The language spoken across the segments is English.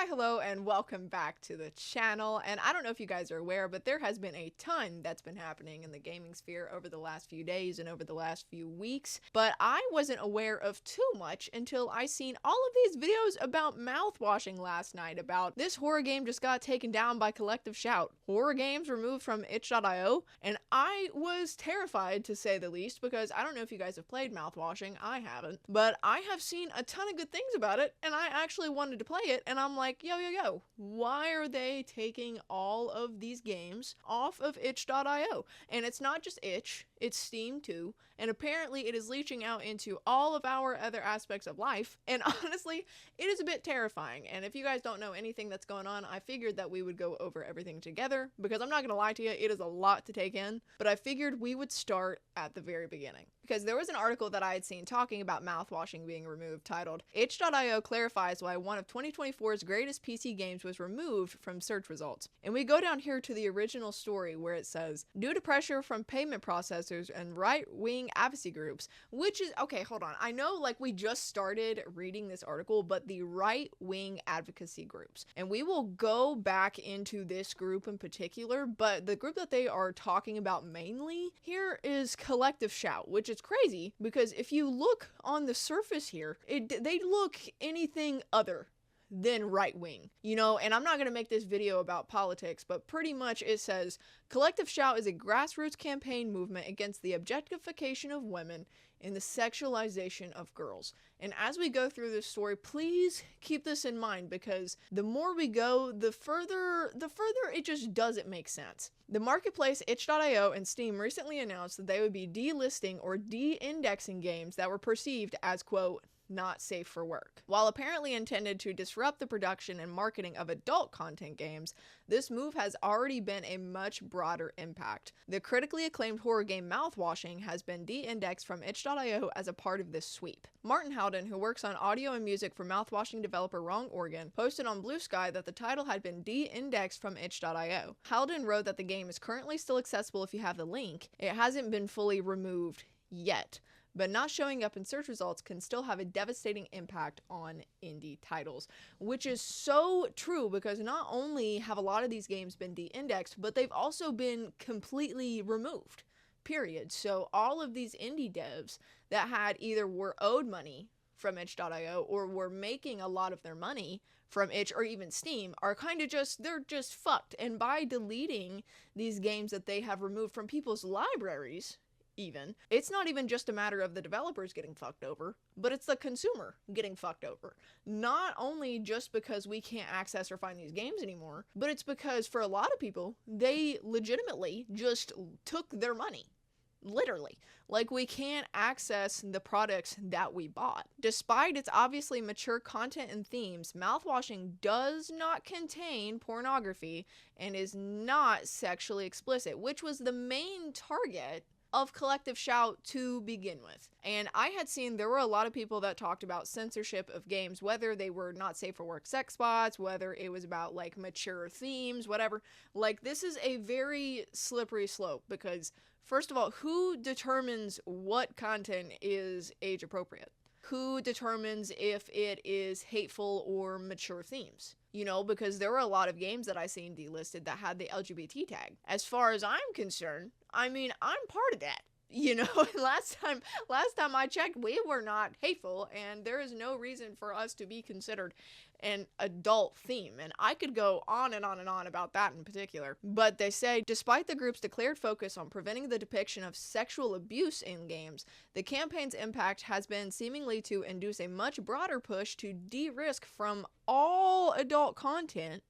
Hi, hello, and welcome back to the channel. And I don't know if you guys are aware, but there has been a ton that's been happening in the gaming sphere over the last few days and over the last few weeks. But I wasn't aware of too much until I seen all of these videos about mouthwashing last night, about this horror game just got taken down by Collective Shout, horror games removed from itch.io, and I was terrified to say the least, because I don't know if you guys have played mouthwashing, I haven't, but I have seen a ton of good things about it, and I actually wanted to play it, and I'm like, yo, why are they taking all of these games off of itch.io? And it's not just itch, it's Steam too, and apparently it is leaching out into all of our other aspects of life, and honestly, it is a bit terrifying. And if you guys don't know anything that's going on, I figured that we would go over everything together, because I'm not gonna lie to you, it is a lot to take in, but I figured we would start at the very beginning. Because there was an article that I had seen talking about mouthwashing being removed titled, itch.io clarifies why one of 2024's greatest PC games was removed from search results. And we go down here to the original story where it says, due to pressure from payment processors and right-wing advocacy groups, which is, okay, hold on. I know like we just started reading this article, but the right-wing advocacy groups. And we will go back into this group in particular, but the group that they are talking about mainly here is Collective Shout, which is crazy because if you look on the surface here, they look anything other than right wing, you know. And I'm not going to make this video about politics, but pretty much it says Collective Shout is a grassroots campaign movement against the objectification of women and the sexualization of girls. And as we go through this story, please keep this in mind, because the more we go, the further it just doesn't make sense. The marketplace itch.io and Steam recently announced that they would be delisting or de-indexing games that were perceived as, quote, not safe for work. While apparently intended to disrupt the production and marketing of adult content games, this move has already been a much broader impact. The critically acclaimed horror game Mouthwashing has been de-indexed from itch.io as a part of this sweep. Martin Howden, who works on audio and music for mouthwashing developer Wrong Organ, posted on Blue Sky that the title had been de-indexed from itch.io. Howden wrote that the game is currently still accessible if you have the link. It hasn't been fully removed yet, but not showing up in search results can still have a devastating impact on indie titles, which is so true, because not only have a lot of these games been de-indexed, but they've also been completely removed, period. So all of these indie devs that had either were owed money from itch.io or were making a lot of their money from itch or even Steam are kind of they're just fucked. And by deleting these games that they have removed from people's libraries, even, it's not even just a matter of the developers getting fucked over, but it's the consumer getting fucked over. Not only just because we can't access or find these games anymore, but it's because for a lot of people, they legitimately just took their money. Literally. Like, we can't access the products that we bought. Despite its obviously mature content and themes, Mouthwashing does not contain pornography and is not sexually explicit, which was the main target of Collective Shout to begin with. And I had seen there were a lot of people that talked about censorship of games, whether they were not safe for work sex spots, whether it was about like mature themes, whatever. Like, this is a very slippery slope, because first of all, who determines what content is age appropriate? Who determines if it is hateful or mature themes? You know, because there were a lot of games that I seen delisted that had the LGBT tag. As far as I'm concerned, I mean, I'm part of that. You know, last time I checked, we were not hateful, and there is no reason for us to be considered an adult theme. And I could go on and on and on about that in particular. But they say, despite the group's declared focus on preventing the depiction of sexual abuse in games, the campaign's impact has been seemingly to induce a much broader push to de-risk from all adult content,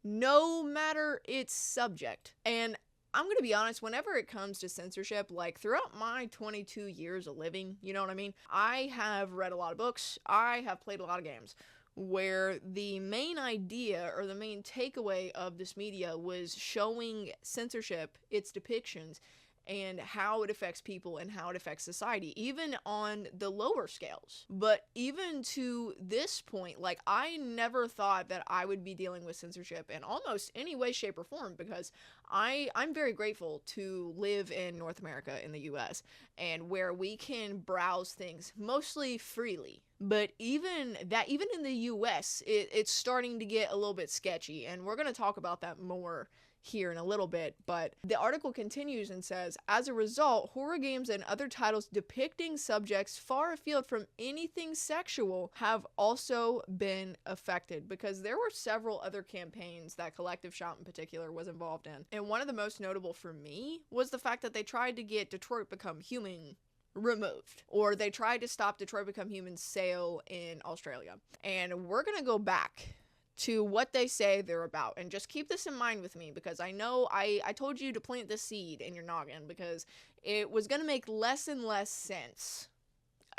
no matter its subject. And I'm going to be honest, whenever it comes to censorship, like throughout my 22 years of living, you know what I mean? I have read a lot of books, I have played a lot of games, where the main idea or the main takeaway of this media was showing censorship, its depictions, and how it affects people and how it affects society, even on the lower scales. But even to this point, like, I never thought that I would be dealing with censorship in almost any way, shape, or form, because I'm very grateful to live in North America, in the US, and where we can browse things mostly freely. But even in the US, it's starting to get a little bit sketchy, and we're going to talk about that more here in a little bit. But the article continues and says, as a result, horror games and other titles depicting subjects far afield from anything sexual have also been affected, because there were several other campaigns that Collective Shout in particular was involved in. And one of the most notable for me was the fact that they tried to get Detroit Become Human removed, or they tried to stop Detroit Become Human's sale in Australia. And we're gonna go back to what they say they're about, and just keep this in mind with me, because I know I told you to plant this seed in your noggin, because it was gonna make less and less sense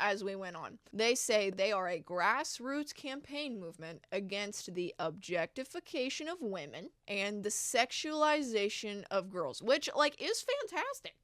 as we went on. They say they are a grassroots campaign movement against the objectification of women and the sexualization of girls, which, like, is fantastic.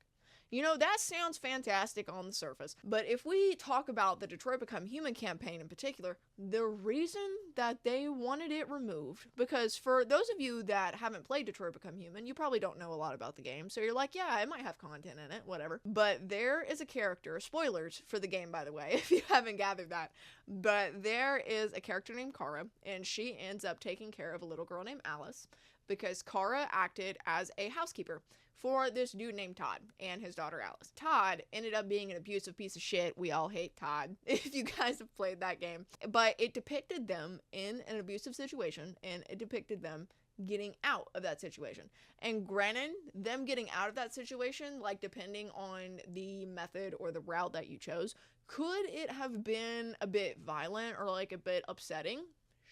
You know, that sounds fantastic on the surface. But if we talk about the Detroit Become Human campaign in particular, the reason that they wanted it removed, because for those of you that haven't played Detroit Become Human, you probably don't know a lot about the game. So you're like, yeah, it might have content in it, whatever. But there is a character, spoilers for the game, by the way, if you haven't gathered that. But there is a character named Kara, and she ends up taking care of a little girl named Alice, because Kara acted as a housekeeper for this dude named Todd and his daughter Alice. Todd ended up being an abusive piece of shit. We all hate Todd, if you guys have played that game. But it depicted them in an abusive situation, and it depicted them getting out of that situation. And granted, them getting out of that situation, like, depending on the method or the route that you chose, could it have been a bit violent or, like, a bit upsetting?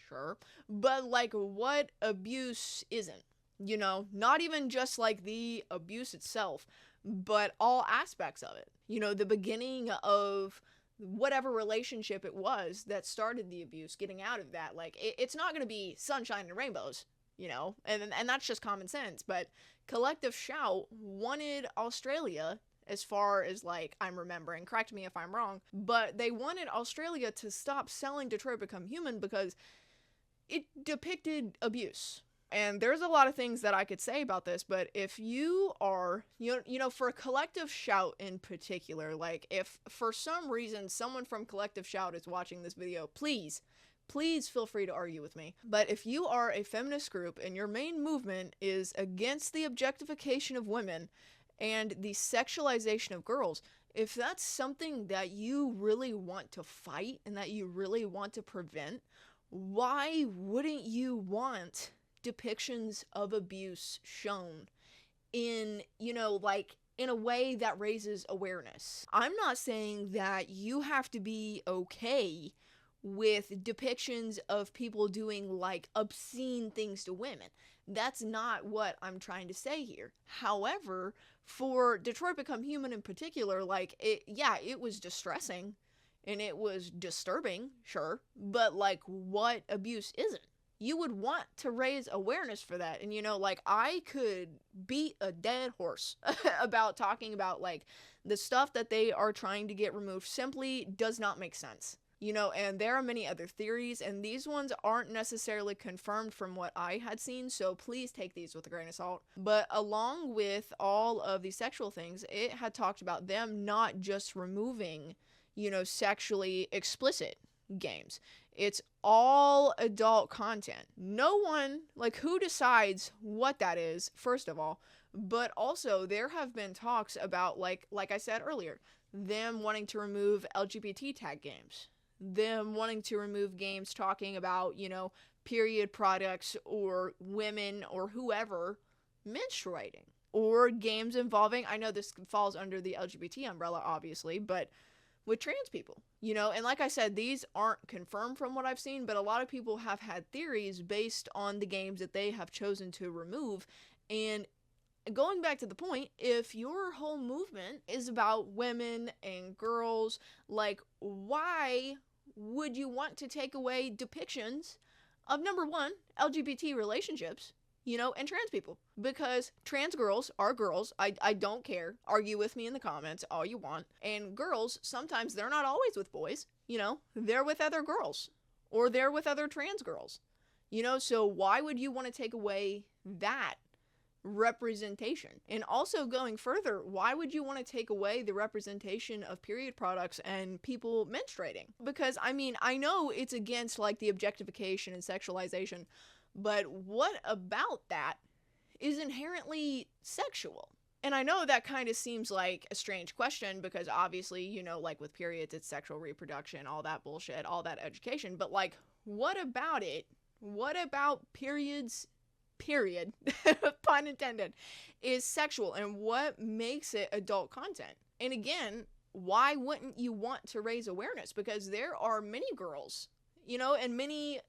Sure. But, like, what abuse isn't? You know, not even just, like, the abuse itself, but all aspects of it. You know, the beginning of whatever relationship it was that started the abuse, getting out of that. Like, it's not going to be sunshine and rainbows, you know, and that's just common sense. But Collective Shout wanted Australia, as far as, like, I'm remembering, correct me if I'm wrong, but they wanted Australia to stop selling Detroit Become Human because it depicted abuse. And there's a lot of things that I could say about this, but if you are, you know, for Collective Shout in particular, like, if for some reason someone from Collective Shout is watching this video, please feel free to argue with me. But if you are a feminist group and your main movement is against the objectification of women and the sexualization of girls, if that's something that you really want to fight and that you really want to prevent, why wouldn't you want depictions of abuse shown in, you know, like, in a way that raises awareness? I'm not saying that you have to be okay with depictions of people doing, like, obscene things to women. That's not what I'm trying to say here. However, for Detroit Become Human in particular, like, it was distressing and it was disturbing, sure, but, like, what abuse isn't? You would want to raise awareness for that. And, you know, like, I could beat a dead horse about talking about, like, the stuff that they are trying to get removed simply does not make sense. You know, and there are many other theories, and these ones aren't necessarily confirmed from what I had seen, so please take these with a grain of salt. But along with all of these sexual things, it had talked about them not just removing, you know, sexually explicit games. It's all adult content. No one, like, who decides what that is, first of all, but also there have been talks about, like I said earlier, them wanting to remove LGBT tag games, them wanting to remove games talking about, you know, period products or women or whoever menstruating, or games involving, I know this falls under the LGBT umbrella, obviously, but with trans people, you know. And like I said, these aren't confirmed from what I've seen, but a lot of people have had theories based on the games that they have chosen to remove. And going back to the point, if your whole movement is about women and girls, like, why would you want to take away depictions of, number one, LGBT relationships, you know, and trans people? Because trans girls are girls. I don't care. Argue with me in the comments all you want. And girls, sometimes they're not always with boys, you know, they're with other girls, or they're with other trans girls, you know. So why would you want to take away that representation. And also going further, why would you want to take away the representation of period products and people menstruating? Because I mean, I know it's against like the objectification and sexualization, but what about that is inherently sexual? And I know that kind of seems like a strange question because obviously, you know, like with periods, it's sexual reproduction, all that bullshit, all that education. But like, what about it? What about periods, period, pun intended, is sexual? And what makes it adult content? And again, why wouldn't you want to raise awareness? Because there are many girls, you know, and many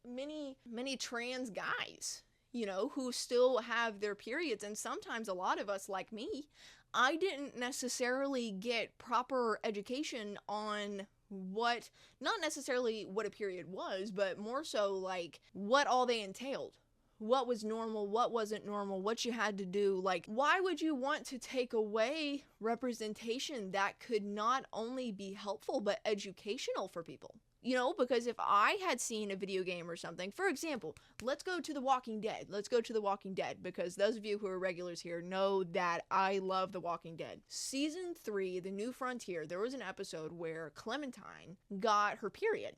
trans guys, you know, who still have their periods. And sometimes a lot of us, like me, I didn't necessarily get proper education on what, not necessarily what a period was, but more so like what all they entailed. What was normal, what wasn't normal, what you had to do. Like, why would you want to take away representation that could not only be helpful, but educational for people? You know, because if I had seen a video game or something, for example, let's go to The Walking Dead. Let's go to The Walking Dead, because those of you who are regulars here know that I love The Walking Dead. Season 3, The New Frontier, there was an episode where Clementine got her period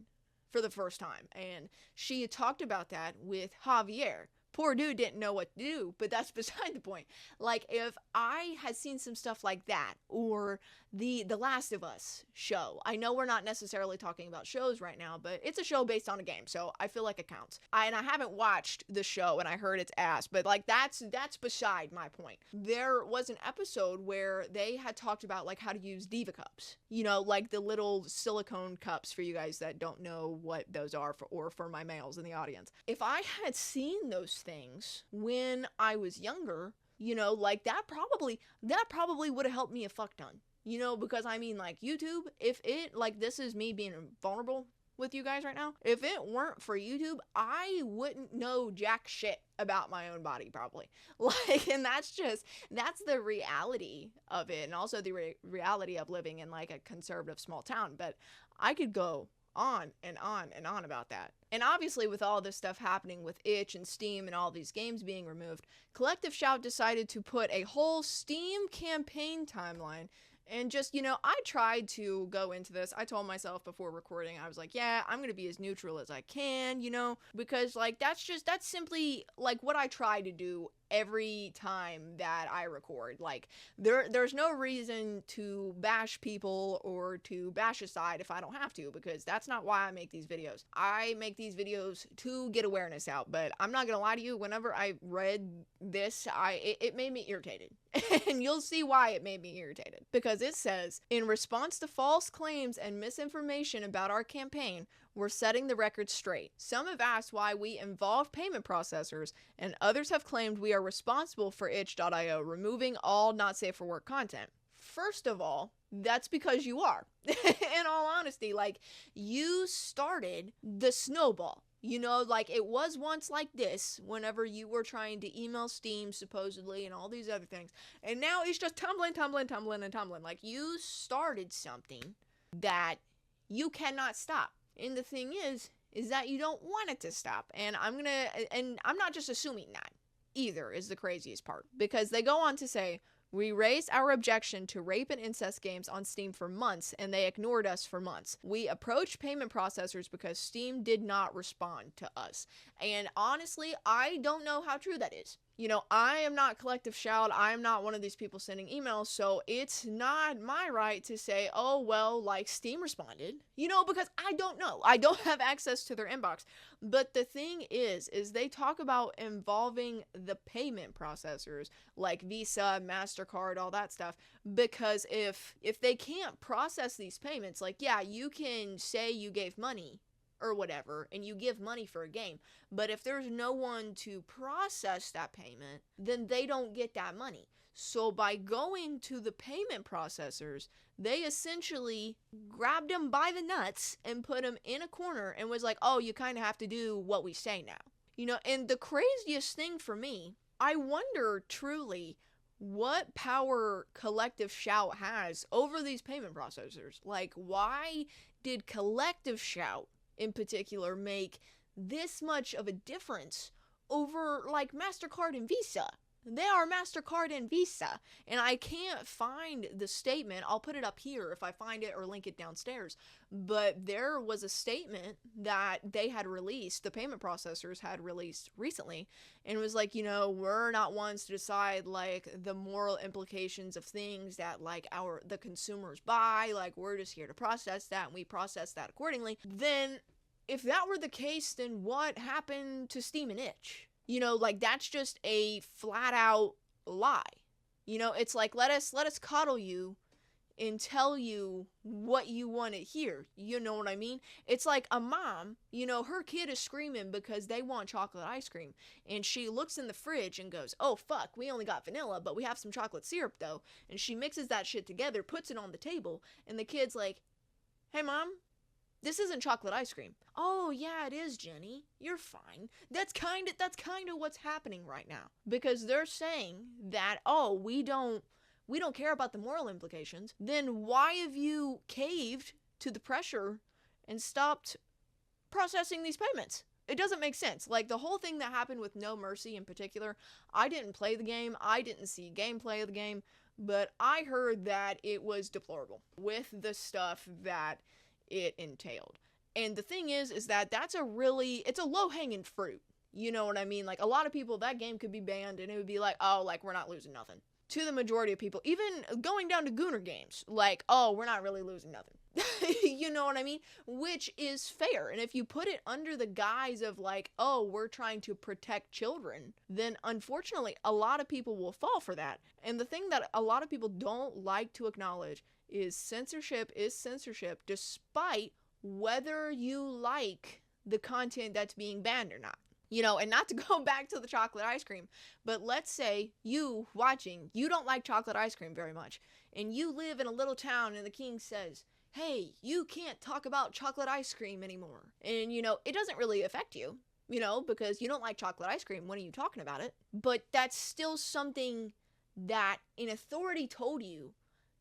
for the first time, and she had talked about that with Javier. Poor dude didn't know what to do, but that's beside the point. Like, if I had seen some stuff like that, or the Last of Us show. I know we're not necessarily talking about shows right now, but it's a show based on a game, so I feel like it counts. And I haven't watched the show, and I heard it's ass, but like that's beside my point. There was an episode where they had talked about like how to use Diva cups. You know, like the little silicone cups, for you guys that don't know what those are, or for my males in the audience. If I had seen those things when I was younger, you know, like that probably would have helped me a fuck ton. You know, because I mean, like YouTube, if it, like, this is me being vulnerable with you guys right now, if it weren't for YouTube, I wouldn't know jack shit about my own body, probably. Like, and that's the reality of it, and also the reality of living in like a conservative small town. But I could go on and on and on about that. And obviously with all this stuff happening with itch and Steam and all these games being removed, Collective Shout decided to put a whole Steam campaign timeline. And just, you know, I tried to go into this. I told myself before recording, I was like, yeah, I'm going to be as neutral as I can, you know, because like that's simply like what I try to do every time that I record. Like there's no reason to bash people or to bash a side if I don't have to, because that's not why I make these videos. I make these videos to get awareness out. But I'm not gonna lie to you, whenever I read this, it made me irritated. And you'll see why it made me irritated, because it says, in response to false claims and misinformation about our campaign, we're setting the record straight. Some have asked why we involve payment processors, and others have claimed we are responsible for itch.io removing all not safe for work content. First of all, that's because you are. In all honesty, like, you started the snowball. You know, like, it was once like this whenever you were trying to email Steam, supposedly, and all these other things. And now it's just tumbling. Like, you started something that you cannot stop. And the thing is that you don't want it to stop. And I'm not just assuming that either, is the craziest part. Because they go on to say, we raised our objection to rape and incest games on Steam for months, and they ignored us for months. We approached payment processors because Steam did not respond to us. And honestly, I don't know how true that is. You know, I am not Collective Shout. I am not one of these people sending emails, so it's not my right to say, oh, well, like, Steam responded. You know, because I don't know. I don't have access to their inbox. But the thing is they talk about involving the payment processors, like Visa, MasterCard, all that stuff, because if they can't process these payments, like, yeah, you can say you gave money or whatever, and you give money for a game, but if there's no one to process that payment, then they don't get that money. So by going to the payment processors, they essentially grabbed them by the nuts and put them in a corner and was like, oh, you kind of have to do what we say now. You know, and the craziest thing for me, I wonder truly what power Collective Shout has over these payment processors. Like, why did Collective Shout in particular make this much of a difference over like MasterCard and Visa? They are MasterCard and Visa. And I can't find the statement. I'll put it up here if I find it or link it downstairs. But there was a statement that they had released, the payment processors had released recently, and it was like, we're not ones to decide like the moral implications of things that like the consumers buy. Like, we're just here to process that, and we process that accordingly. Then if that were the case, then what happened to Steam and Itch? Like, that's just a flat out lie. It's like, let us coddle you and tell you what you want to hear. You know what I mean? It's like a mom, her kid is screaming because they want chocolate ice cream. And she looks in the fridge and goes, oh, fuck, we only got vanilla, but we have some chocolate syrup, though. And she mixes that shit together, puts it on the table, and the kid's like, hey, Mom, this isn't chocolate ice cream. Oh, yeah, it is, Jenny. You're fine. That's kind of what's happening right now. Because they're saying that, oh, we don't care about the moral implications. Then why have you caved to the pressure and stopped processing these payments? It doesn't make sense. Like, the whole thing that happened with No Mercy in particular, I didn't play the game. I didn't see gameplay of the game. But I heard that it was deplorable with the stuff that it entailed. And the thing is that it's a low-hanging fruit. You know what I mean? Like, a lot of people, that game could be banned and it would be like, oh, like, we're not losing nothing. To the majority of people, even going down to Gooner games, like, oh, we're not really losing nothing. You know what I mean? Which is fair. And if you put it under the guise of like, oh, we're trying to protect children, then unfortunately, a lot of people will fall for that. And the thing that a lot of people don't like to acknowledge is censorship despite whether you like the content that's being banned or not. And not to go back to the chocolate ice cream, but let's say you watching, you don't like chocolate ice cream very much, and you live in a little town and the king says, hey, you can't talk about chocolate ice cream anymore. And, it doesn't really affect you, because you don't like chocolate ice cream. When are you talking about it? But that's still something that an authority told you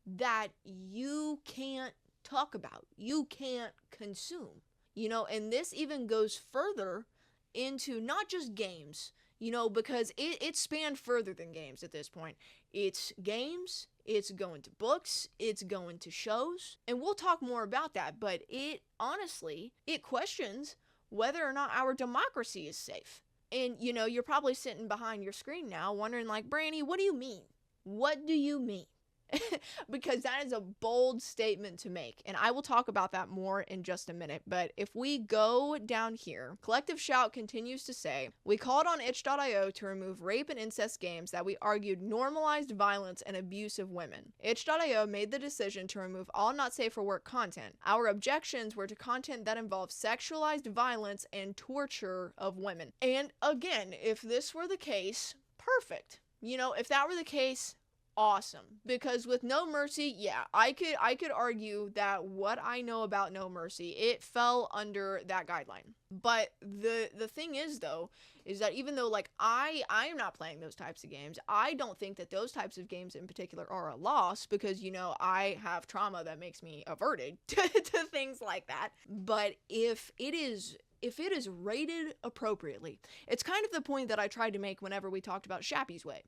that you can't talk about, you can't consume, and this even goes further into not just games, because it spanned further than games at this point. It's games, it's going to books, it's going to shows, and we'll talk more about that, but it questions whether or not our democracy is safe. And, you're probably sitting behind your screen now wondering like, Branny, what do you mean? What do you mean? Because that is a bold statement to make, and I will talk about that more in just a minute. But if we go down here, Collective Shout continues to say, we called on itch.io to remove rape and incest games that we argued normalized violence and abuse of women. Itch.io made the decision to remove all not safe for work content. Our objections were to content that involves sexualized violence and torture of women. And again, if this were the case, perfect. If that were the case, awesome. Because with No Mercy, yeah, I could argue that what I know about No Mercy, it fell under that guideline. But the thing is, though, is that even though like I am not playing those types of games, I don't think that those types of games in particular are a loss, because I have trauma that makes me averted to things like that. But if it is rated appropriately, it's kind of the point that I tried to make whenever we talked about Shappy's Way,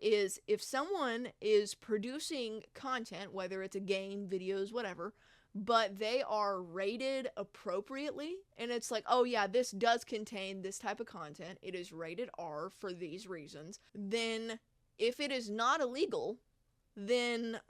is if someone is producing content, whether it's a game, videos, whatever, but they are rated appropriately, and it's like, oh yeah, this does contain this type of content, it is rated R for these reasons, then if it is not illegal, then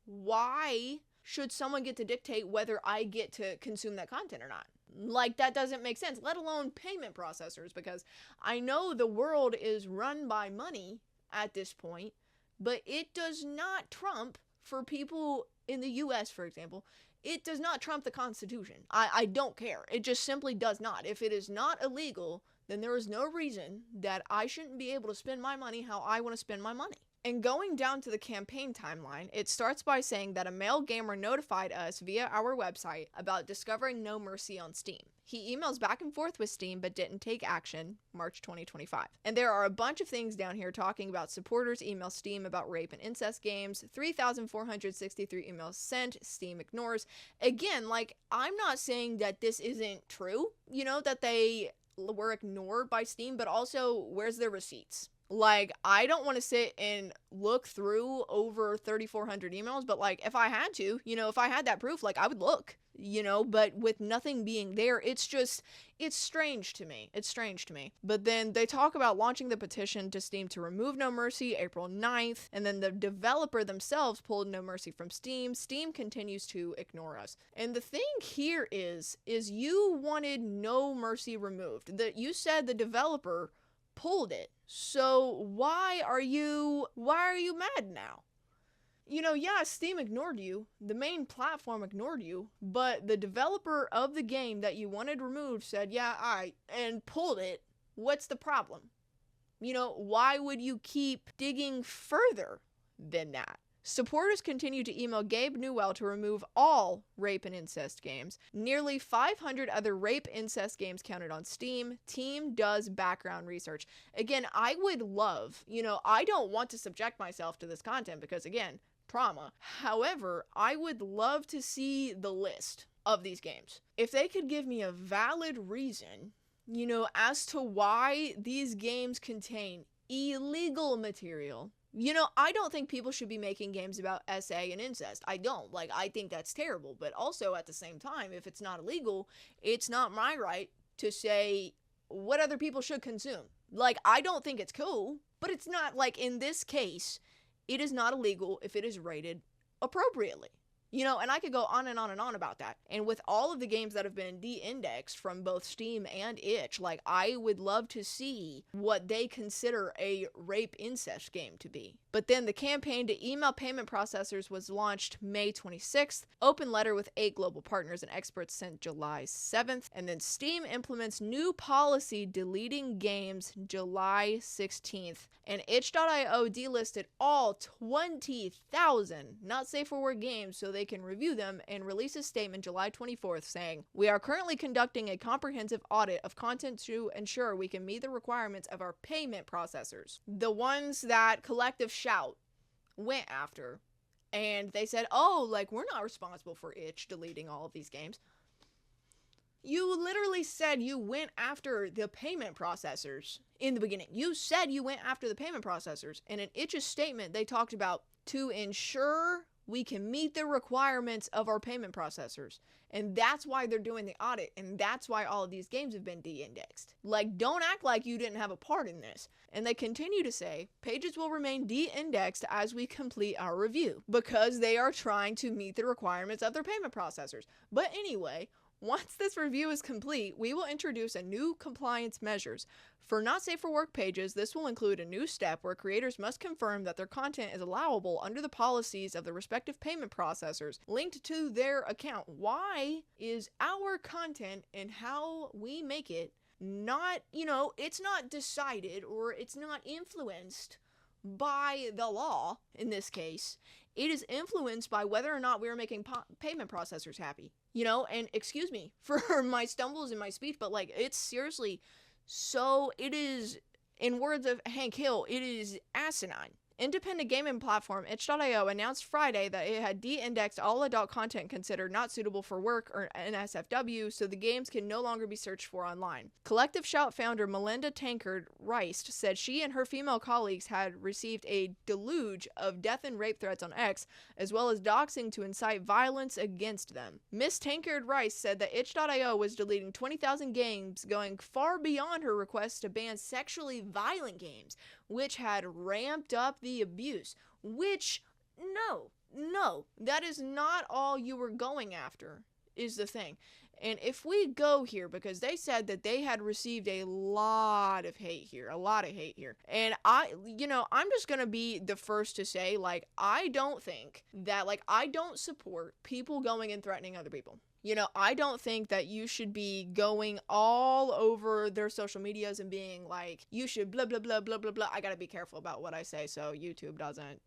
why should someone get to dictate whether I get to consume that content or not? Like, that doesn't make sense, let alone payment processors, because I know the world is run by money at this point, but it does not trump, for people in the US, for example, it does not trump the Constitution. I don't care. It just simply does not. If it is not illegal, then there is no reason that I shouldn't be able to spend my money how I want to spend my money. And going down to the campaign timeline, it starts by saying that a male gamer notified us via our website about discovering No Mercy on Steam. He emails back and forth with Steam but didn't take action, March 2025. And there are a bunch of things down here talking about supporters email Steam about rape and incest games, 3,463 emails sent, Steam ignores. Again, like, I'm not saying that this isn't true, that they were ignored by Steam, but also, where's their receipts? Like, I don't want to sit and look through over 3,400 emails, but like, if I had to, if I had that proof, like, I would look, but with nothing being there, it's strange to me. It's strange to me. But then they talk about launching the petition to Steam to remove No Mercy April 9th, and then the developer themselves pulled No Mercy from Steam. Steam continues to ignore us. And the thing here is you wanted No Mercy removed. You said the developer pulled it. So why are you mad now? Yeah, Steam ignored you. The main platform ignored you, but the developer of the game that you wanted removed said, yeah, alright, and pulled it. What's the problem? Why would you keep digging further than that? Supporters continue to email Gabe Newell to remove all rape and incest games. Nearly 500 other rape incest games counted on Steam. Team does background research. Again, I would love, I don't want to subject myself to this content because, again, trauma. However, I would love to see the list of these games. If they could give me a valid reason, as to why these games contain illegal material. I don't think people should be making games about SA and incest. I don't. Like, I think that's terrible. But also, at the same time, if it's not illegal, it's not my right to say what other people should consume. Like, I don't think it's cool, but it's not, like, in this case, it is not illegal if it is rated appropriately. And I could go on and on and on about that. And with all of the games that have been de-indexed from both Steam and itch, like, I would love to see what they consider a rape incest game to be. But then the campaign to email payment processors was launched May 26th. Open letter with 8 global partners and experts sent July 7th. And then Steam implements new policy deleting games July 16th. And itch.io delisted all 20,000 not safe for work games so they can review them and release a statement July 24th saying, "We are currently conducting a comprehensive audit of content to ensure we can meet the requirements of our payment processors." The ones that Collective Shout went after, and they said, oh, like, we're not responsible for itch deleting all of these games. You literally said you went after the payment processors in the beginning. You said you went after the payment processors. And in itch's statement, they talked about to ensure we can meet the requirements of our payment processors. And that's why they're doing the audit. And that's why all of these games have been de-indexed. Like, don't act like you didn't have a part in this. And they continue to say, pages will remain de-indexed as we complete our review. Because they are trying to meet the requirements of their payment processors. But anyway, once this review is complete, we will introduce a new compliance measures. For not safe for work pages, this will include a new step where creators must confirm that their content is allowable under the policies of the respective payment processors linked to their account. Why is our content and how we make it not, it's not decided or it's not influenced by the law in this case. It is influenced by whether or not we're making payment processors happy. And excuse me for my stumbles in my speech, but like, it's seriously, so it is, in words of Hank Hill, it is asinine. Independent gaming platform itch.io announced Friday that it had de-indexed all adult content considered not suitable for work or NSFW, so the games can no longer be searched for online. Collective Shout founder Melinda Tankard Rice said she and her female colleagues had received a deluge of death and rape threats on X, as well as doxing to incite violence against them. Miss Tankard Rice said that itch.io was deleting 20,000 games, going far beyond her request to ban sexually violent games, which had ramped up the abuse, which, no, that is not all you were going after, is the thing. And if we go here, because they said that they had received a lot of hate here, and I'm just gonna be the first to say, like, I don't think that, like, I don't support people going and threatening other people. I don't think that you should be going all over their social medias and being like, you should blah, blah, blah, blah, blah, blah. I gotta be careful about what I say so YouTube doesn't,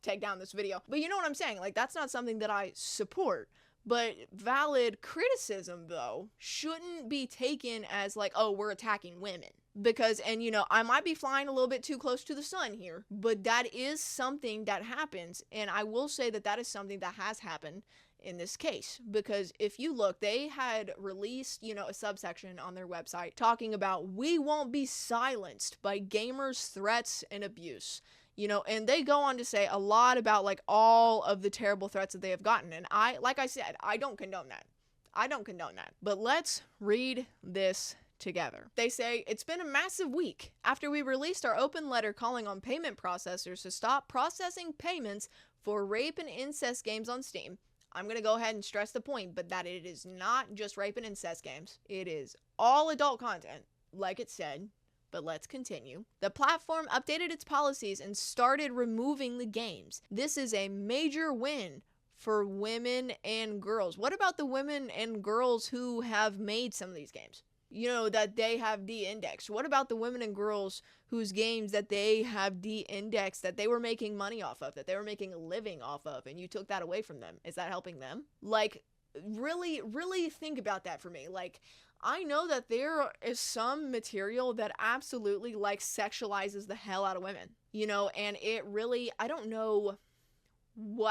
take down this video. But you know what I'm saying? Like, that's not something that I support. But valid criticism, though, shouldn't be taken as like, oh, we're attacking women. Because, and I might be flying a little bit too close to the sun here, but that is something that happens. And I will say that that is something that has happened in this case, because if you look, they had released, a subsection on their website talking about we won't be silenced by gamers' threats and abuse. And they go on to say a lot about like all of the terrible threats that they have gotten. And like I said, I don't condone that. But let's read this together. They say, it's been a massive week after we released our open letter calling on payment processors to stop processing payments for rape and incest games on Steam. I'm going to go ahead and stress the point, but that it is not just rape and incest games. It is all adult content, like it said. But let's continue. The platform updated its policies and started removing the games. This is a major win for women and girls. What about the women and girls who have made some of these games? That they have de-indexed. What about the women and girls whose games that they have de-indexed, that they were making money off of, that they were making a living off of, and you took that away from them? Is that helping them? Like, really, really think about that for me. Like, I know that there is some material that absolutely, like, sexualizes the hell out of women, and it really, I don't know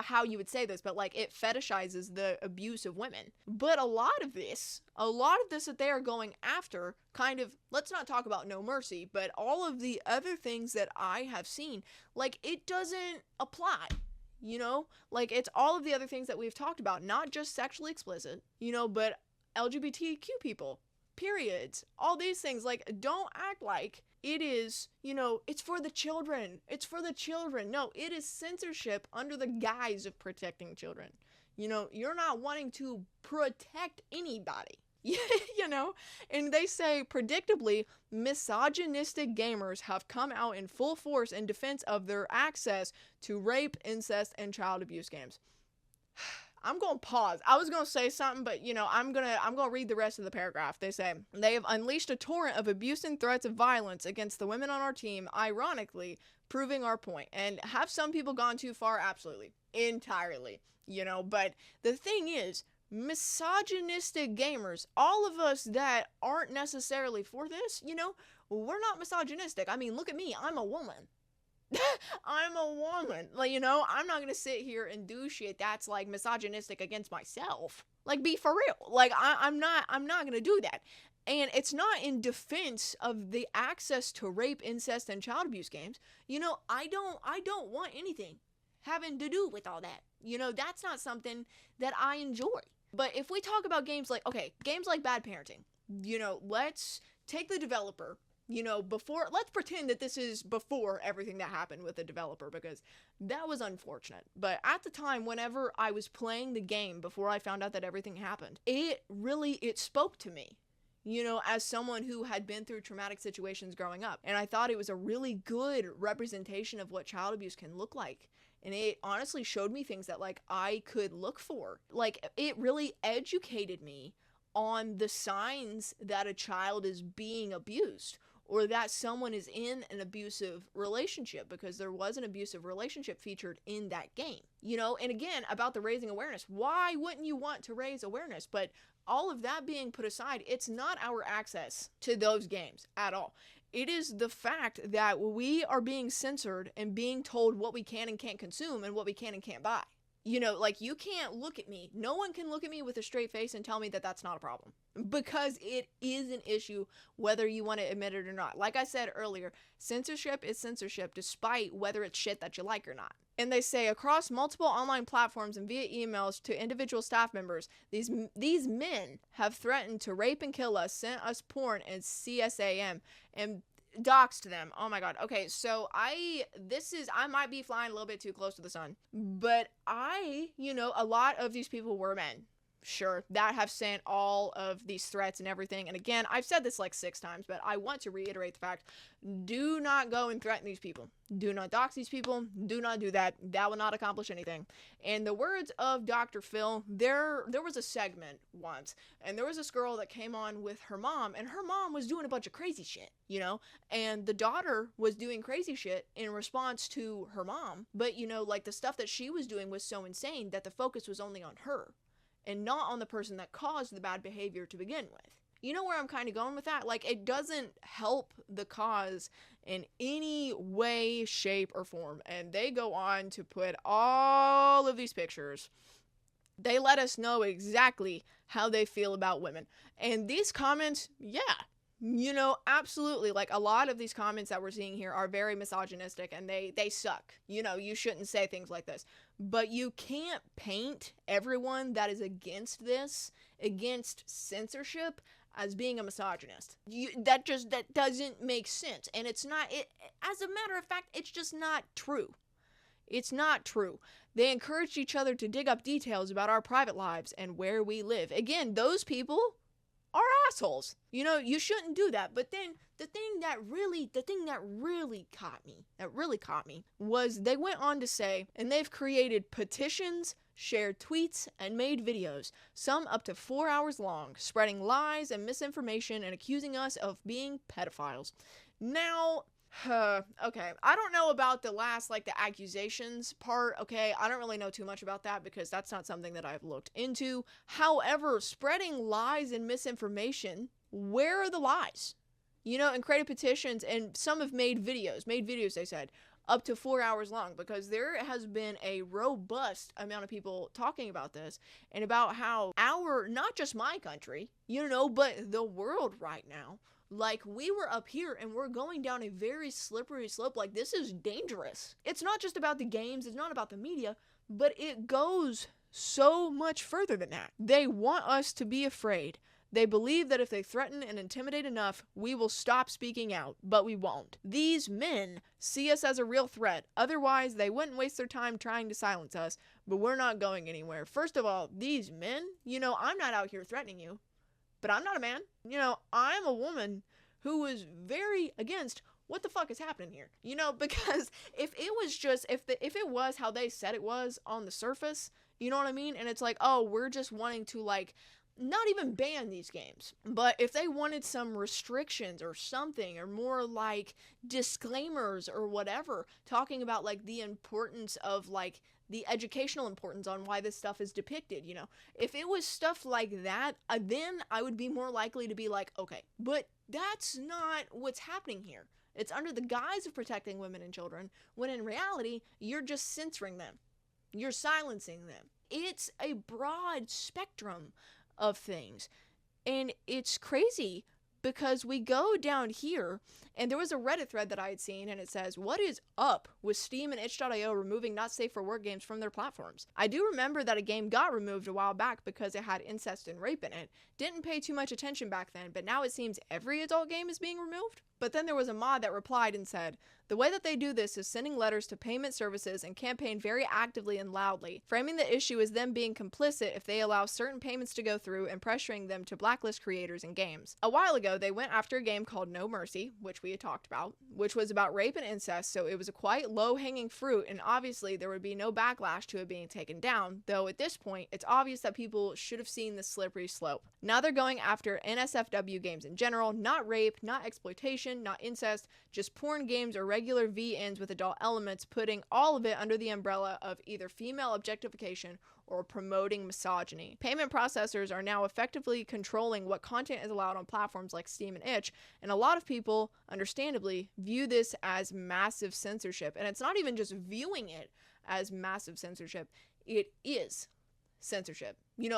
how you would say this, but like it fetishizes the abuse of women. But a lot of this that they are going after, kind of, let's not talk about no mercy, but all of the other things that I have seen, like it doesn't apply, like it's all of the other things that we've talked about, not just sexually explicit, but LGBTQ people, periods, all these things. Like, don't act like it is, it's for the children. It's for the children. No, it is censorship under the guise of protecting children. You're not wanting to protect anybody. And they say, predictably, misogynistic gamers have come out in full force in defense of their access to rape, incest, and child abuse games. I'm going to pause. I was going to say something, but I'm going to read the rest of the paragraph. They say, they have unleashed a torrent of abuse and threats of violence against the women on our team, ironically proving our point. And have some people gone too far? Absolutely. Entirely. But the thing is, misogynistic gamers, all of us that aren't necessarily for this, we're not misogynistic. I mean, look at me. I'm a woman. I'm a woman. Like, I'm not gonna sit here and do shit that's like misogynistic against myself. Like, be for real. Like, I'm not gonna do that. And it's not in defense of the access to rape, incest, and child abuse games. I don't want anything having to do with all that. That's not something that I enjoy. But if we talk about games like Bad Parenting, let's take the developer. Let's pretend that this is before everything that happened with the developer, because that was unfortunate. But at the time, whenever I was playing the game, before I found out that everything happened, it spoke to me, as someone who had been through traumatic situations growing up. And I thought it was a really good representation of what child abuse can look like. And it honestly showed me things that, like, I could look for. Like, it really educated me on the signs that a child is being abused, or that someone is in an abusive relationship, because there was an abusive relationship featured in that game. And again, about the raising awareness, why wouldn't you want to raise awareness? But all of that being put aside, it's not our access to those games at all. It is the fact that we are being censored and being told what we can and can't consume and what we can and can't buy. Like, you can't look at me. No one can look at me with a straight face and tell me that that's not a problem. Because it is an issue, whether you want to admit it or not. Like I said earlier, censorship is censorship, despite whether it's shit that you like or not. And they say, across multiple online platforms and via emails to individual staff members, these men have threatened to rape and kill us, sent us porn and CSAM, and doxed them. Oh my god. Okay, so I might be flying a little bit too close to the sun, but a lot of these people were men, sure, that have sent all of these threats and everything. And again, I've said this like 6 times, but I want to reiterate the fact: do not go and threaten these people. Do not dox these people. Do not do that. That will not accomplish anything. In the words of Dr. Phil, there was a segment once, and there was this girl that came on with her mom, and her mom was doing a bunch of crazy shit, and the daughter was doing crazy shit in response to her mom. But, like, the stuff that she was doing was so insane that the focus was only on her and not on the person that caused the bad behavior to begin with. You know where I'm kind of going with that? Like, it doesn't help the cause in any way, shape, or form. And they go on to put all of these pictures They let us know exactly how they feel about women. And these comments, yeah, absolutely. Like, a lot of these comments that we're seeing here are very misogynistic, and they suck. You shouldn't say things like this. But you can't paint everyone that is against censorship, as being a misogynist. That doesn't make sense. And it's not, as a matter of fact, it's just not true. It's not true. They encouraged each other to dig up details about our private lives and where we live. Again, those people are assholes. You shouldn't do that. But then the thing that really caught me was they went on to say, and they've created petitions, shared tweets, and made videos, some up to 4 hours long, spreading lies and misinformation and accusing us of being pedophiles. Now, okay, I don't know about the last, the accusations part, okay? I don't really know too much about that because that's not something that I've looked into. However, spreading lies and misinformation, where are the lies? And created petitions, and some have made videos, they said, up to 4 hours long, because there has been a robust amount of people talking about this, and about how not just my country, but the world right now, we were up here and we're going down a very slippery slope. This is dangerous. It's not just about the games, it's not about the media, but it goes so much further than that. They want us to be afraid. They believe that if they threaten and intimidate enough, we will stop speaking out, but we won't. These men see us as a real threat. Otherwise, they wouldn't waste their time trying to silence us, but we're not going anywhere. First of all, these men, I'm not out here threatening you. But I'm not a man. I'm a woman who is very against what the fuck is happening here. Because if it was how they said it was on the surface, you know what I mean? And it's we're just wanting to not even ban these games. But if they wanted some restrictions or something, or more disclaimers or whatever, talking about the importance of the educational importance on why this stuff is depicted, if it was stuff like that, then I would be more likely to be okay, but that's not what's happening here. It's under the guise of protecting women and children, when in reality, you're just censoring them. You're silencing them. It's a broad spectrum of things, and it's crazy because we go down here, and there was a Reddit thread that I had seen, and it says, what is up with Steam and itch.io removing not safe for work games from their platforms? I do remember that a game got removed a while back because it had incest and rape in it. Didn't pay too much attention back then, but now it seems every adult game is being removed. But then there was a mod that replied and said, the way that they do this is sending letters to payment services and campaign very actively and loudly, framing the issue as them being complicit if they allow certain payments to go through and pressuring them to blacklist creators and games. A while ago, they went after a game called No Mercy, which we had talked about, which was about rape and incest, so it was a quite low-hanging fruit, and obviously there would be no backlash to it being taken down, though at this point, it's obvious that people should have seen the slippery slope. Now they're going after NSFW games in general, not rape, not exploitation, not incest, just porn games or regular VNs with adult elements, putting all of it under the umbrella of either female objectification or promoting misogyny. Payment processors are now effectively controlling what content is allowed on platforms like Steam and Itch, and a lot of people, understandably, view this as massive censorship. And it's not even just viewing it as massive censorship, it is censorship.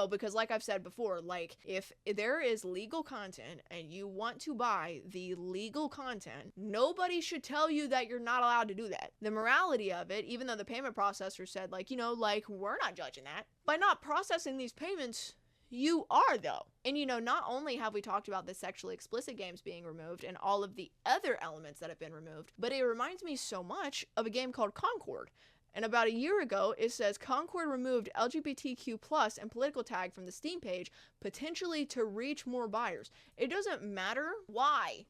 Because like I've said before, if there is legal content and you want to buy the legal content, nobody should tell you that you're not allowed to do that. The morality of it, even though the payment processor said we're not judging that, by not processing these payments, you are though. And not only have we talked about the sexually explicit games being removed and all of the other elements that have been removed, but it reminds me so much of a game called Concord. And about a year ago, it says Concord removed LGBTQ+ and political tag from the Steam page, potentially to reach more buyers. It doesn't matter why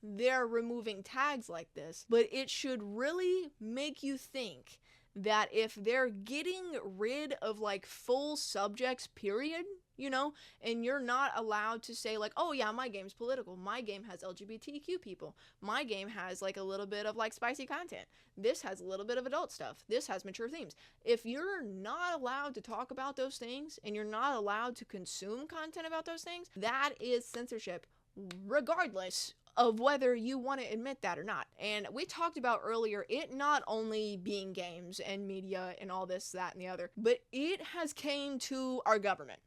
they're removing tags like this, but it should really make you think that if they're getting rid of full subjects, period, and you're not allowed to say oh yeah, my game's political, my game has LGBTQ people, my game has a little bit of spicy content, this has a little bit of adult stuff, this has mature themes. If you're not allowed to talk about those things and you're not allowed to consume content about those things, that is censorship, regardless of whether you want to admit that or not. And we talked about earlier, it not only being games and media and all this, that, and the other, but it has came to our government.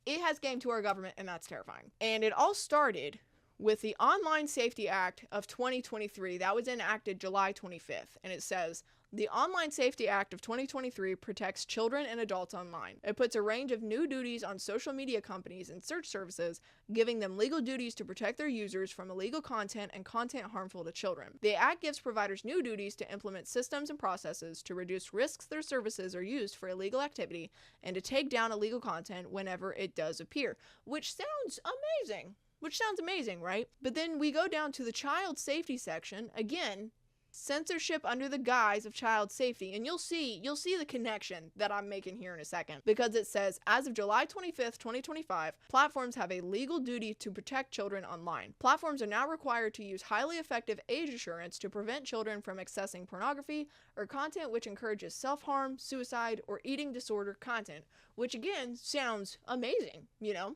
It has came to our government, and that's terrifying. And it all started with the Online Safety Act of 2023 that was enacted July 25th. And it says, the Online Safety Act of 2023 protects children and adults online. It puts a range of new duties on social media companies and search services, giving them legal duties to protect their users from illegal content and content harmful to children. The Act gives providers new duties to implement systems and processes to reduce risks their services are used for illegal activity and to take down illegal content whenever it does appear, which sounds amazing, right? But then we go down to the child safety section. Again, censorship under the guise of child safety, and you'll see the connection that I'm making here in a second, because it says, as of July 25th, 2025, platforms have a legal duty to protect children online. Platforms are now required to use highly effective age assurance to prevent children from accessing pornography or content which encourages self-harm, suicide, or eating disorder content, which again sounds amazing,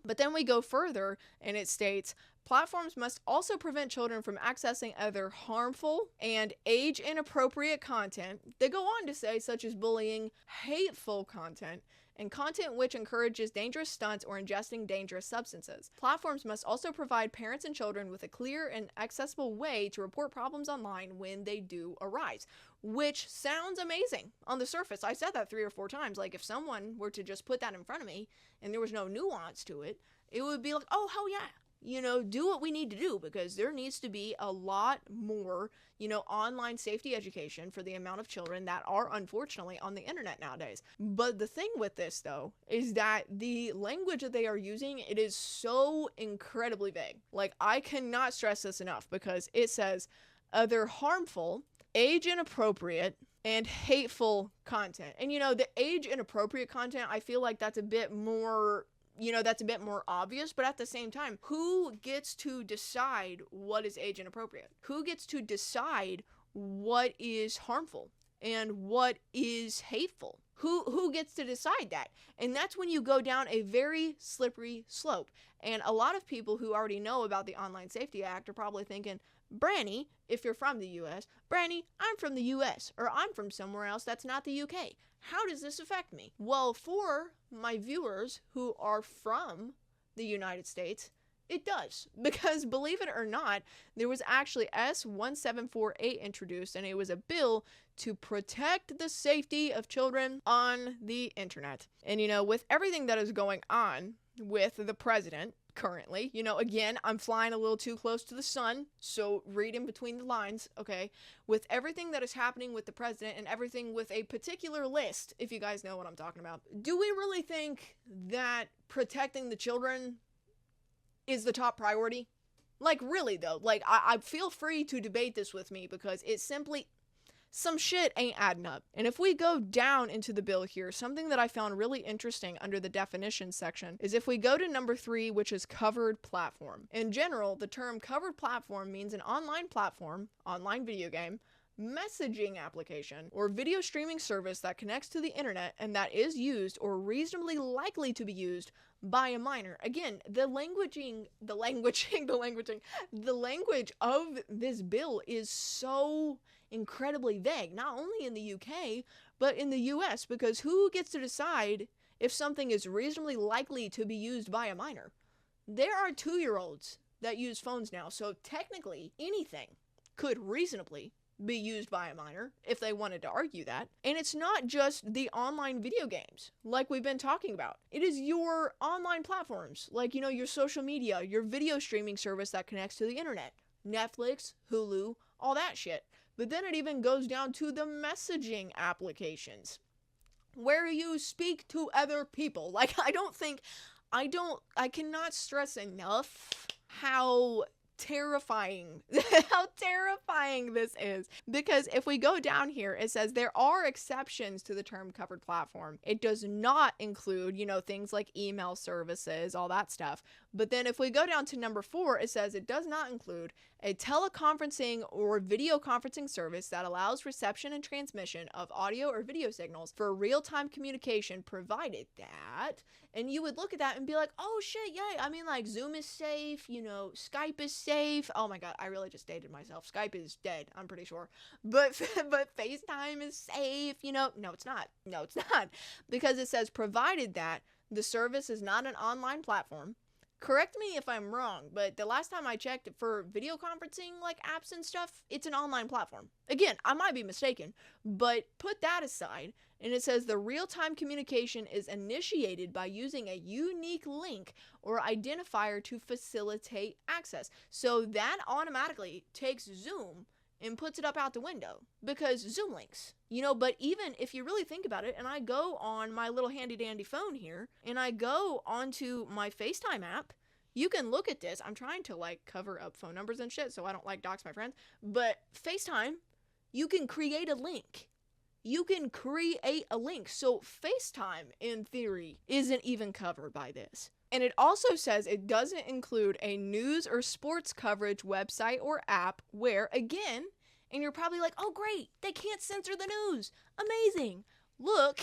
But then we go further and it states, platforms must also prevent children from accessing other harmful and age-inappropriate content. They go on to say, such as bullying, hateful content, and content which encourages dangerous stunts or ingesting dangerous substances. Platforms must also provide parents and children with a clear and accessible way to report problems online when they do arise, which sounds amazing on the surface. I said that 3 or 4 times. Like, if someone were to just put that in front of me and there was no nuance to it, it would be like, oh, hell yeah. Do what we need to do, because there needs to be a lot more, online safety education for the amount of children that are unfortunately on the internet nowadays. But the thing with this, though, is that the language that they are using, it is so incredibly vague. Like, I cannot stress this enough, because it says other harmful, age inappropriate, and hateful content. And, the age inappropriate content, I feel like that's a bit more obvious, but at the same time, who gets to decide what is age inappropriate? Who gets to decide what is harmful and what is hateful? Who gets to decide that? And that's when you go down a very slippery slope. And a lot of people who already know about the Online Safety Act are probably thinking, Branny, if you're from the US, Branny, I'm from the US, or I'm from somewhere else that's not the UK. How does this affect me? Well, for my viewers who are from the United States, it does. Because believe it or not, there was actually S1748 introduced, and it was a bill to protect the safety of children on the internet. And with everything that is going on with the president currently, again, I'm flying a little too close to the sun, so read in between the lines, okay? With everything that is happening with the president and everything with a particular list, if you guys know what I'm talking about, do we really think that protecting the children is the top priority? Like, really, though, I feel free to debate this with me, because it's simply, some shit ain't adding up. And if we go down into the bill here, something that I found really interesting under the definitions section is if we go to number 3, which is covered platform. In general, the term covered platform means an online platform, online video game, messaging application, or video streaming service that connects to the internet and that is used or reasonably likely to be used by a minor. Again, the language of this bill is so incredibly vague, not only in the UK, but in the US, because who gets to decide if something is reasonably likely to be used by a minor? There are 2-year-olds that use phones now, so technically anything could reasonably be used by a minor if they wanted to argue that. And it's not just the online video games like we've been talking about. It is your online platforms, like, your social media, your video streaming service that connects to the internet, Netflix, Hulu, all that shit. But then it even goes down to the messaging applications where you speak to other people. Like, I cannot stress enough how terrifying this is, because if we go down here, it says there are exceptions to the term covered platform. It does not include, things like email services, all that stuff, But then if we go down to number 4, it says it does not include a teleconferencing or video conferencing service that allows reception and transmission of audio or video signals for real-time communication, provided that, and you would look at that and be like, oh shit, yay. I mean, like, Zoom is safe, you know, Skype is safe. Oh my god, I really just dated myself. Skype is dead, I'm pretty sure. But FaceTime is safe, you know. No, it's not. No, it's not. Because it says provided that the service is not an online platform. Correct me if I'm wrong, but the last time I checked for video conferencing, like apps and stuff, it's an online platform. Again, I might be mistaken, but put that aside, and it says the real-time communication is initiated by using a unique link or identifier to facilitate access. So that automatically takes Zoom and puts it up out the window because Zoom links, you know. But even if you really think about it, and I go on my little handy dandy phone here and I go onto my FaceTime app, you can look at this. I'm trying to like cover up phone numbers and shit so I don't like dox my friends, but FaceTime, you can create a link. You can create a link. So FaceTime in theory isn't even covered by this. And it also says it doesn't include a news or sports coverage website or app where, again, and you're probably like, oh great, they can't censor the news. Amazing. Look,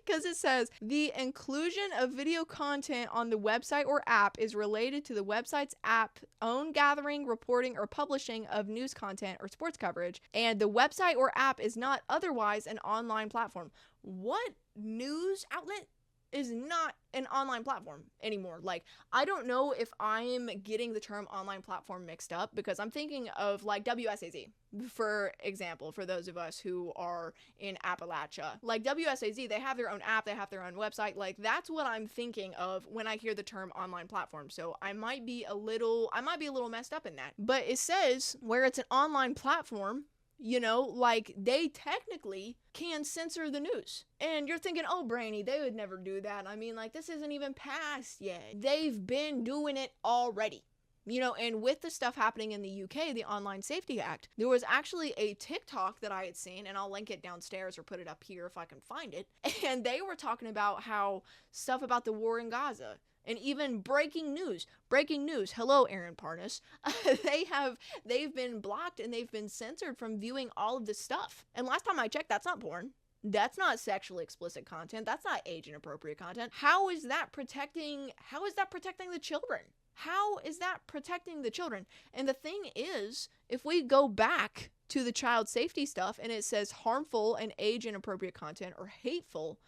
because it says the inclusion of video content on the website or app is related to the website's app own gathering, reporting, or publishing of news content or sports coverage, and the website or app is not otherwise an online platform. What news outlet is not an online platform anymore? Like, I don't know if I'm getting the term online platform mixed up, because I'm thinking of like WSAZ, for example, for those of us who are in Appalachia. Like WSAZ, they have their own app, they have their own website. Like, that's what I'm thinking of when I hear the term online platform. So I might be a little messed up in that. But it says where it's an online platform, you know, like, they technically can censor the news. And you're thinking, oh, Brainy, they would never do that. I mean, like, this isn't even passed yet. They've been doing it already. You know, and with the stuff happening in the UK, the Online Safety Act, there was actually a TikTok that I had seen, and I'll link it downstairs or put it up here if I can find it. And they were talking about how stuff about the war in Gaza, and even breaking news, hello, Aaron Parnas, they've been blocked and they've been censored from viewing all of this stuff. And last time I checked, that's not porn. That's not sexually explicit content. That's not age inappropriate content. How is that protecting the children? How is that protecting the children? And the thing is, if we go back to the child safety stuff and it says harmful and age inappropriate content or hateful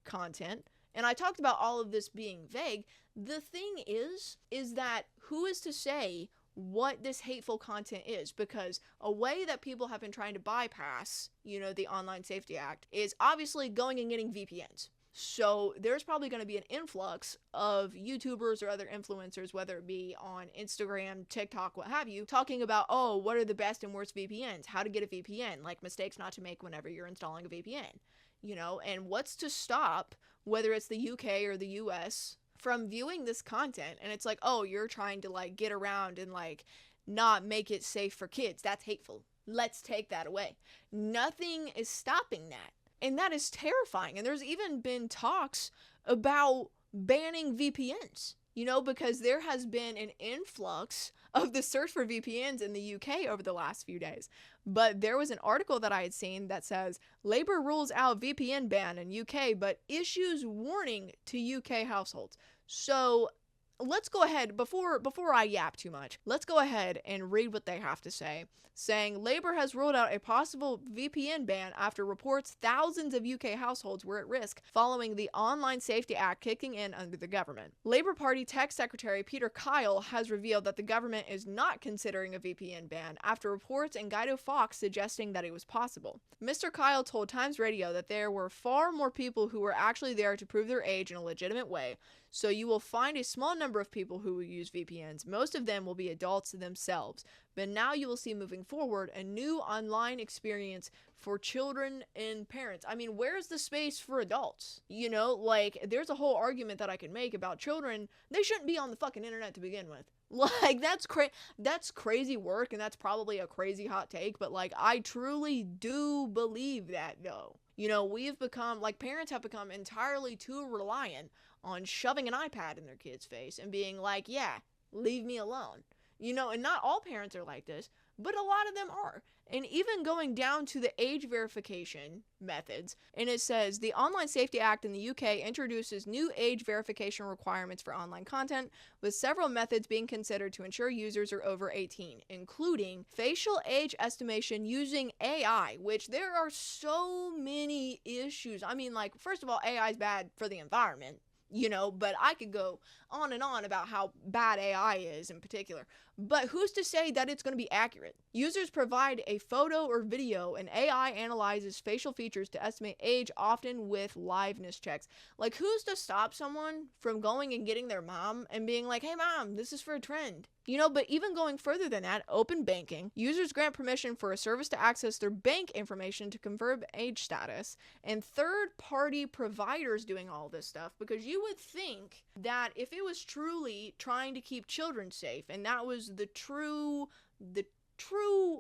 content, and I talked about all of this being vague, the thing is that who is to say what this hateful content is? Because a way that people have been trying to bypass, you know, the Online Safety Act is obviously going and getting VPNs. So there's probably going to be an influx of YouTubers or other influencers, whether it be on Instagram, TikTok, what have you, talking about, oh, what are the best and worst VPNs? How to get a VPN? Like, mistakes not to make whenever you're installing a VPN. You know, and what's to stop, whether it's the UK or the US, from viewing this content? And it's like, oh, you're trying to like get around and like not make it safe for kids. That's hateful. Let's take that away. Nothing is stopping that. And that is terrifying. And there's even been talks about banning VPNs, you know, because there has been an influx of the search for VPNs in the UK over the last few days. But there was an article that I had seen that says Labour rules out VPN ban in UK, but issues warning to UK households. So let's go ahead, before I yap too much, let's go ahead and read what they have to say, saying Labour has ruled out a possible VPN ban after reports thousands of UK households were at risk following the Online Safety Act kicking in under the government. Labour Party Tech Secretary Peter Kyle has revealed that the government is not considering a VPN ban after reports in Guido Fawkes suggesting that it was possible. Mr. Kyle told Times Radio that there were far more people who were actually there to prove their age in a legitimate way, so you will find a small number of people who will use VPNs. Most of them will be adults themselves. But now you will see moving forward a new online experience for children and parents. I mean, where's the space for adults? You know, like, there's a whole argument that I can make about children. They shouldn't be on the fucking internet to begin with. Like, that's crazy work, and that's probably a crazy hot take, but like, I truly do believe that, though. You know, we've become, like, parents have become entirely too reliant on shoving an iPad in their kid's face and being like, yeah, leave me alone. You know, and not all parents are like this, but a lot of them are. And even going down to the age verification methods, and it says the Online Safety Act in the UK introduces new age verification requirements for online content, with several methods being considered to ensure users are over 18, including facial age estimation using AI, which there are so many issues. I mean, like, first of all, AI is bad for the environment. You know, but I could go on and on about how bad AI is in particular. But who's to say that it's going to be accurate? Users provide a photo or video, and AI analyzes facial features to estimate age, often with liveness checks. Like, who's to stop someone from going and getting their mom and being like, hey mom, this is for a trend? You know, but even going further than that, open banking. Users grant permission for a service to access their bank information to confirm age status, and third-party providers doing all this stuff, because you would think that if it was truly trying to keep children safe, and that was the true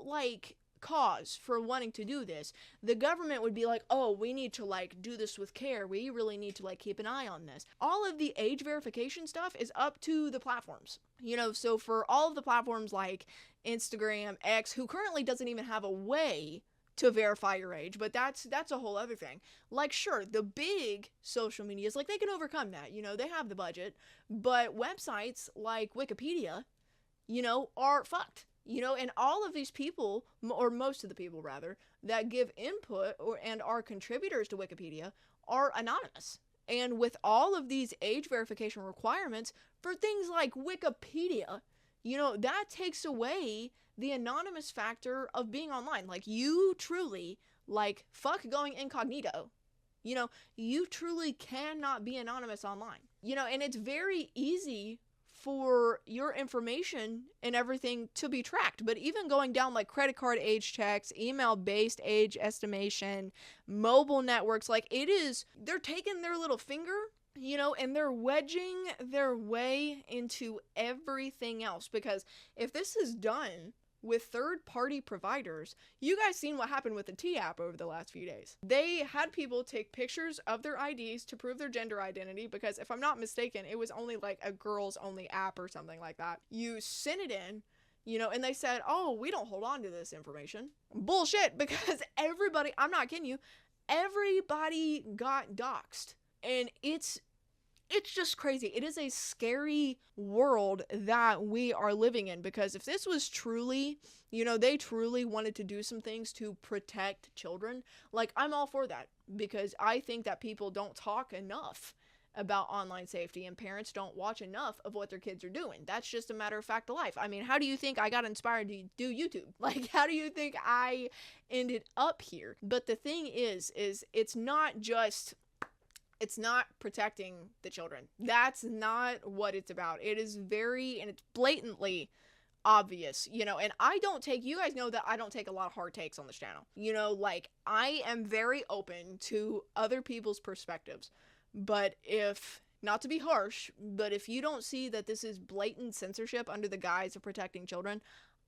like cause for wanting to do this, the government would be like, oh, we need to like do this with care. We really need to like keep an eye on this. All of the age verification stuff is up to the platforms. You know, so for all of the platforms like Instagram, X, who currently doesn't even have a way to verify your age, but that's a whole other thing. Like, sure, the big social medias, like, they can overcome that, you know, they have the budget, but websites like Wikipedia, you know, are fucked. You know, and all of these people, or most of the people rather, that give input and are contributors to Wikipedia are anonymous. And with all of these age verification requirements for things like Wikipedia, you know, that takes away the anonymous factor of being online. Like, you truly, like, fuck going incognito. You know, you truly cannot be anonymous online. You know, and it's very easy for your information and everything to be tracked. But even going down like credit card age checks, email-based age estimation, mobile networks, like, it is, they're taking their little finger, you know, and they're wedging their way into everything else. Because if this is done with third-party providers, you guys seen what happened with the T-app over the last few days. They had people take pictures of their IDs to prove their gender identity, because if I'm not mistaken, it was only like a girls-only app or something like that. You sent it in, you know, and they said, oh, we don't hold on to this information. Bullshit, because everybody, I'm not kidding you, everybody got doxxed. And it's just crazy. It is a scary world that we are living in, because if this was truly, you know, they truly wanted to do some things to protect children, like, I'm all for that, because I think that people don't talk enough about online safety, and parents don't watch enough of what their kids are doing. That's just a matter of fact of life. I mean, how do you think I got inspired to do YouTube? Like, how do you think I ended up here? But the thing is it's not just, it's not protecting the children. That's not what it's about. It is very, and it's blatantly obvious, you know, and I don't take, you guys know that I don't take a lot of hard takes on this channel. You know, like, I am very open to other people's perspectives. But if, not to be harsh, but if you don't see that this is blatant censorship under the guise of protecting children,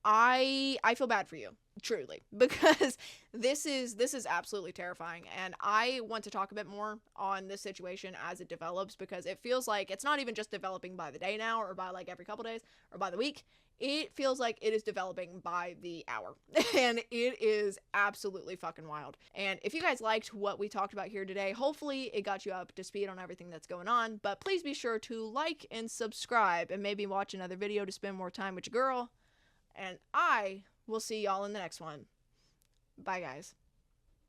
I feel bad for you, truly, because this is absolutely terrifying, and I want to talk a bit more on this situation as it develops, because it feels like it's not even just developing by the day now, or by like every couple days, or by the week. It feels like it is developing by the hour, and it is absolutely fucking wild. And if you guys liked what we talked about here today, hopefully it got you up to speed on everything that's going on, but please be sure to like and subscribe, and maybe watch another video to spend more time with your girl. And I will see y'all in the next one. Bye, guys.